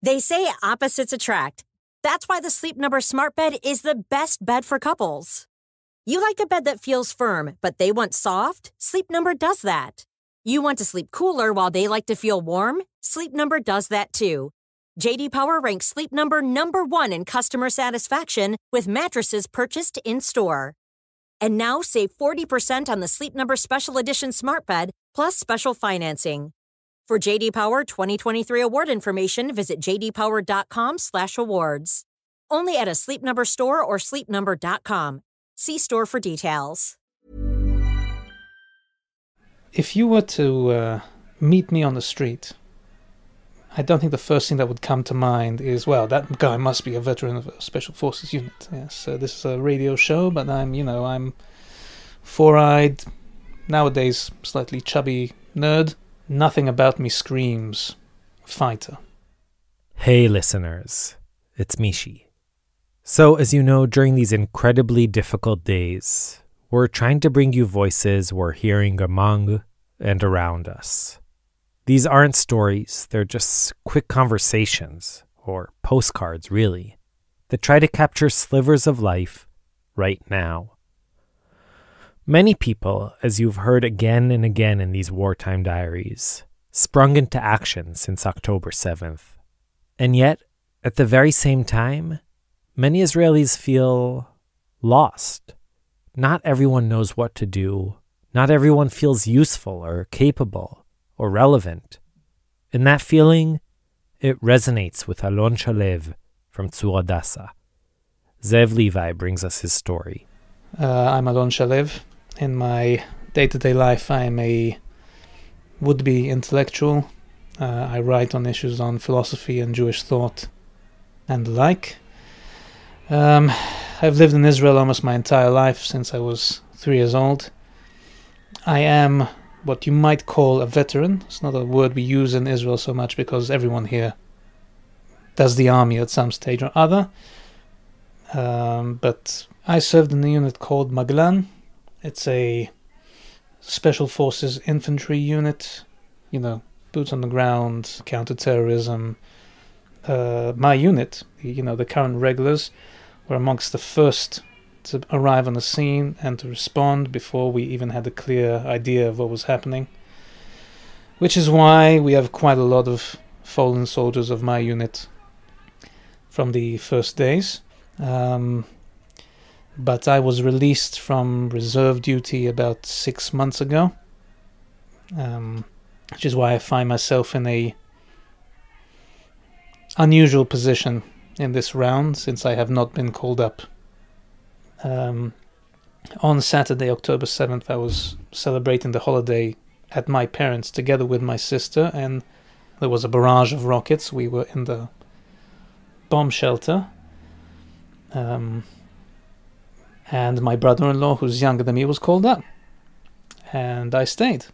They say opposites attract. That's why the Sleep Number Smart Bed is the best bed for couples. You like a bed that feels firm, but they want soft? Sleep Number does that. You want to sleep cooler while they like to feel warm? Sleep Number does that too. J.D. Power ranks Sleep Number #1 in customer satisfaction with mattresses purchased in-store. And now save 40% on the Sleep Number Special Edition Smart Bed plus special financing. For J.D. Power 2023 award information, visit jdpower.com/awards. Only at a Sleep Number store or sleepnumber.com. See store for details. If you were to meet me on the street, I don't think the first thing that would come to mind is, well, that guy must be a veteran of a Special Forces unit. Yes, this is a radio show, but I'm four-eyed, nowadays slightly chubby nerd. Nothing about me screams fighter. Hey listeners, it's Mishi. So as you know, during these incredibly difficult days, we're trying to bring you voices we're hearing among and around us. These aren't stories, they're just quick conversations, or postcards really, that try to capture slivers of life right now. Many people, as you've heard again and again in these wartime diaries, sprung into action since October 7th. And yet, at the very same time, many Israelis feel lost. Not everyone knows what to do. Not everyone feels useful or capable or relevant. And that feeling, it resonates with Alon Shalev from Tzur Adasa. Zev Levi brings us his story. I'm Alon Shalev. In my day-to-day life, I am a would-be intellectual. I write on issues on philosophy and Jewish thought and the like. I've lived in Israel almost my entire life, since I was 3 years old. I am what you might call a veteran. It's not a word we use in Israel so much because everyone here does the army at some stage or other. But I served in a unit called Maglan. It's a Special Forces infantry unit, boots on the ground, counter-terrorism. My unit, the current regulars, were amongst the first to arrive on the scene and to respond before we even had a clear idea of what was happening. Which is why we have quite a lot of fallen soldiers of my unit from the first days. But I was released from reserve duty about 6 months ago, which is why I find myself in a unusual position in this round, since I have not been called up. On Saturday, October 7th, I was celebrating the holiday at my parents' together with my sister, and there was a barrage of rockets. We were in the bomb shelter. And my brother-in-law, who's younger than me, was called up. And I stayed.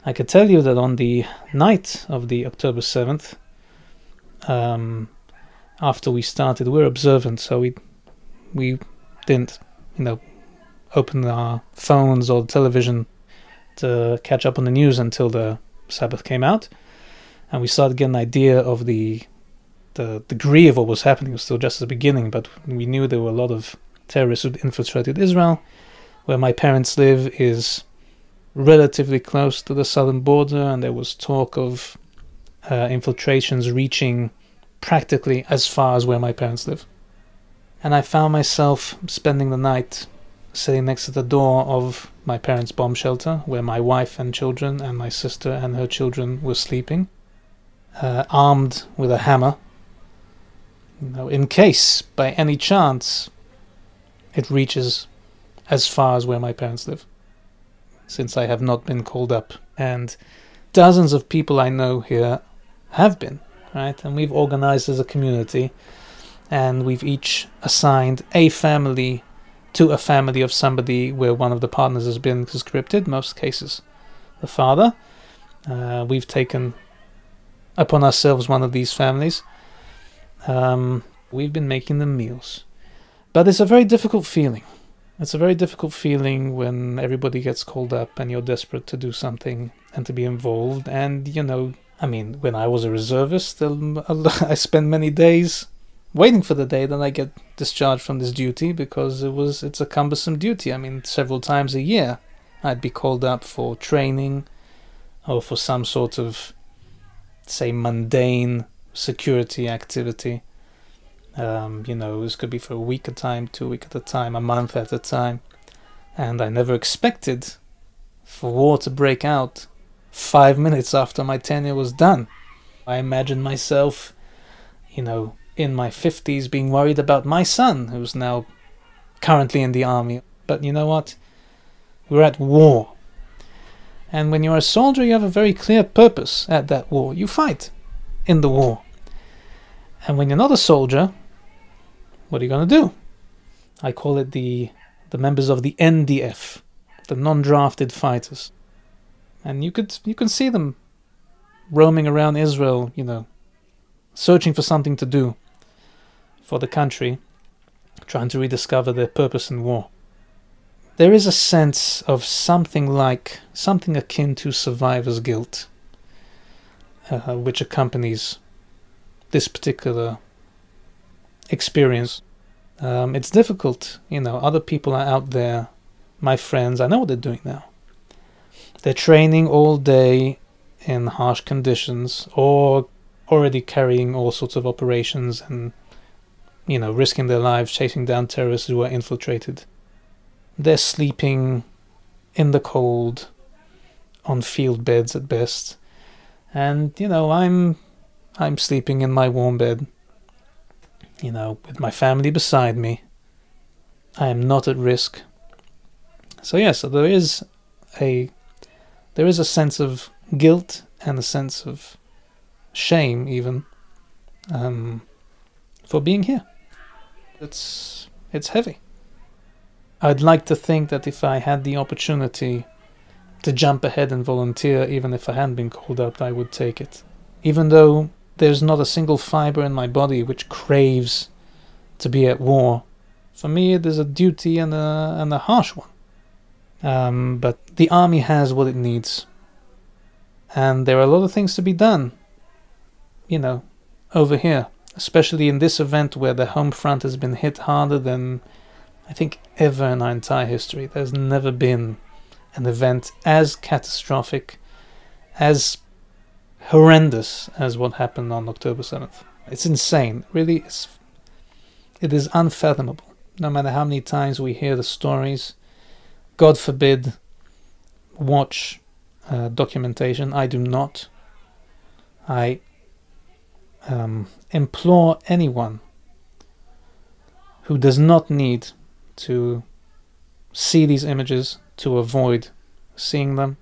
I could tell you that on the night of the October 7th, after we started, we were observant, so we didn't, open our phones or television to catch up on the news until the Sabbath came out. And we started getting an idea of the degree of what was happening. It was still just the beginning, but we knew there were a lot of terrorists who'd infiltrated Israel. Where my parents live is relatively close to the southern border, and there was talk of infiltrations reaching practically as far as where my parents live. And I found myself spending the night sitting next to the door of my parents' bomb shelter, where my wife and children and my sister and her children were sleeping, armed with a hammer, in case by any chance it reaches as far as where my parents live, since I have not been called up. And dozens of people I know here have been, right? And we've organized as a community, and we've each assigned a family to a family of somebody where one of the partners has been conscripted, most cases the father. We've taken upon ourselves one of these families. We've been making them meals. But it's a very difficult feeling. It's a very difficult feeling when everybody gets called up and you're desperate to do something and to be involved. And, I mean, when I was a reservist, I spent many days waiting for the day that I get discharged from this duty, because it's a cumbersome duty. I mean, several times a year I'd be called up for training or for some sort of, say, mundane security activity. This could be for a week at a time, 2 weeks at a time, a month at a time. And I never expected for war to break out 5 minutes after my tenure was done. I imagined myself, in my 50s, being worried about my son, who's now currently in the army. But you know what? We're at war. And when you're a soldier, you have a very clear purpose at that war. You fight in the war. And when you're not a soldier, what are you going to do? I call it the members of the NDF, the non-drafted fighters. And you can see them roaming around Israel, searching for something to do for the country, trying to rediscover their purpose in war. There is a sense of something akin to survivor's guilt, which accompanies this particular experience. It's difficult, other people are out there, my friends, I know what they're doing now. They're training all day in harsh conditions, or already carrying all sorts of operations and, risking their lives chasing down terrorists who are infiltrated. They're sleeping in the cold, on field beds at best. And, I'm sleeping in my warm bed, with my family beside me. I am not at risk. So there is a sense of guilt and a sense of shame even for being here. It's heavy. I'd like to think that if I had the opportunity to jump ahead and volunteer, even if I hadn't been called up, I would take it. Even though there's not a single fiber in my body which craves to be at war, for me it is a duty and a harsh one. But the army has what it needs. And there are a lot of things to be done, over here. Especially in this event where the home front has been hit harder than I think ever in our entire history. There's never been an event as catastrophic, as horrendous as what happened on October 7th. It's insane. Really, it is unfathomable. No matter how many times we hear the stories, God forbid, watch documentation. I do not. I implore anyone who does not need to see these images to avoid seeing them.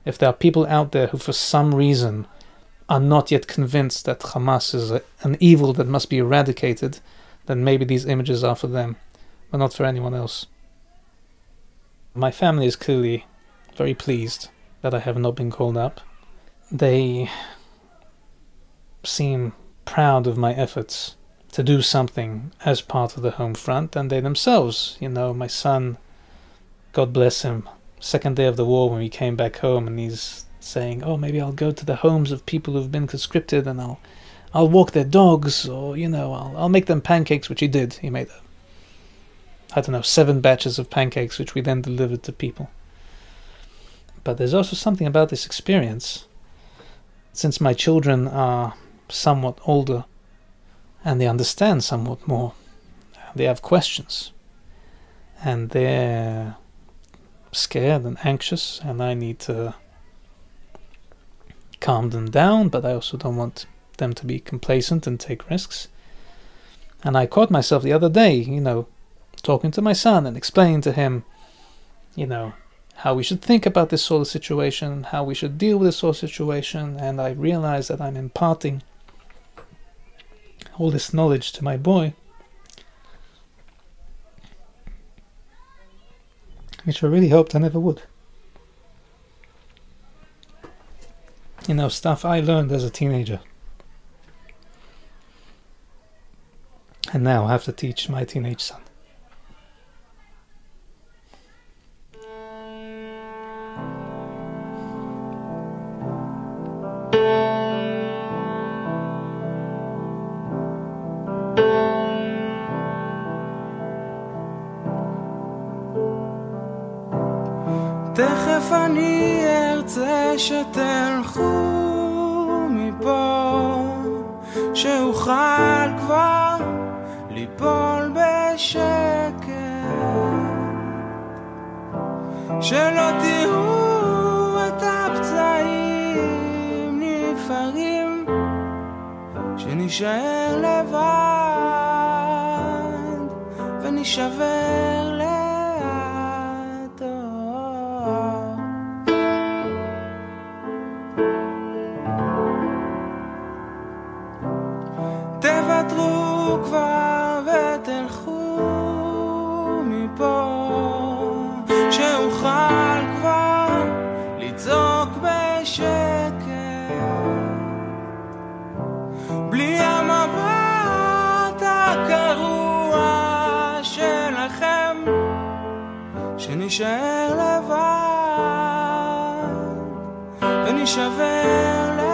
If there are people out there who for some reason are not yet convinced that Hamas is an evil that must be eradicated, then maybe these images are for them, but not for anyone else. My family is clearly very pleased that I have not been called up. They seem proud of my efforts to do something as part of the home front, and they themselves, my son, God bless him, second day of the war when we came back home, and he's saying, oh, maybe I'll go to the homes of people who've been conscripted and I'll walk their dogs, or I'll make them pancakes, which he did. He made 7 batches of pancakes, which we then delivered to people. But there's also something about this experience. Since my children are somewhat older and they understand somewhat more, they have questions and they're scared and anxious, and I need to calm them down, but I also don't want them to be complacent and take risks. And I caught myself the other day, talking to my son and explaining to him, how we should think about this sort of situation, how we should deal with this sort of situation, and I realized that I'm imparting all this knowledge to my boy, which I really hoped I never would. Stuff I learned as a teenager. And now I have to teach my teenage son. תכף אני ארצה שתלכו מפה, שאוכל כבר ליפול בשקט, שלא תראו את הפצעים נפערים, שנשאר לבד ונשבר לאט. תוותרו כבר ותלכו מפה, שאוכל כבר לצעוק בשקט, בלי המבט הקרוע שלכם, שנשאר לבד ונשבר לאט.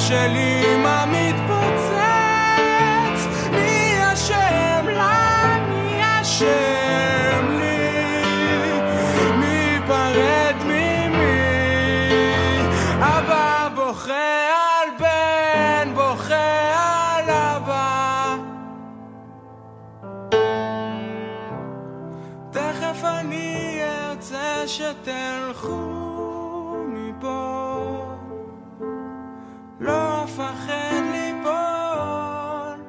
שלי מה מתפוצץ, מי אשם לה, מי אשם לי, מי פרד ממי, אבא בוכה על בן, בוכה על אבא. תכף אני ארצה שתלכו מפה, לא אפחד ליפול,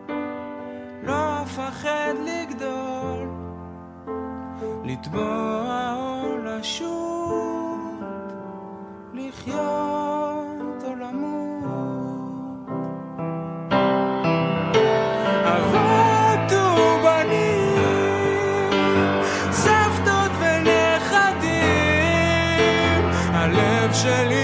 לא אפחד לגדול, לטבוע או לשוט, לחיות או למות. אבות ובנים, סבתות ונכדים, הלב שלי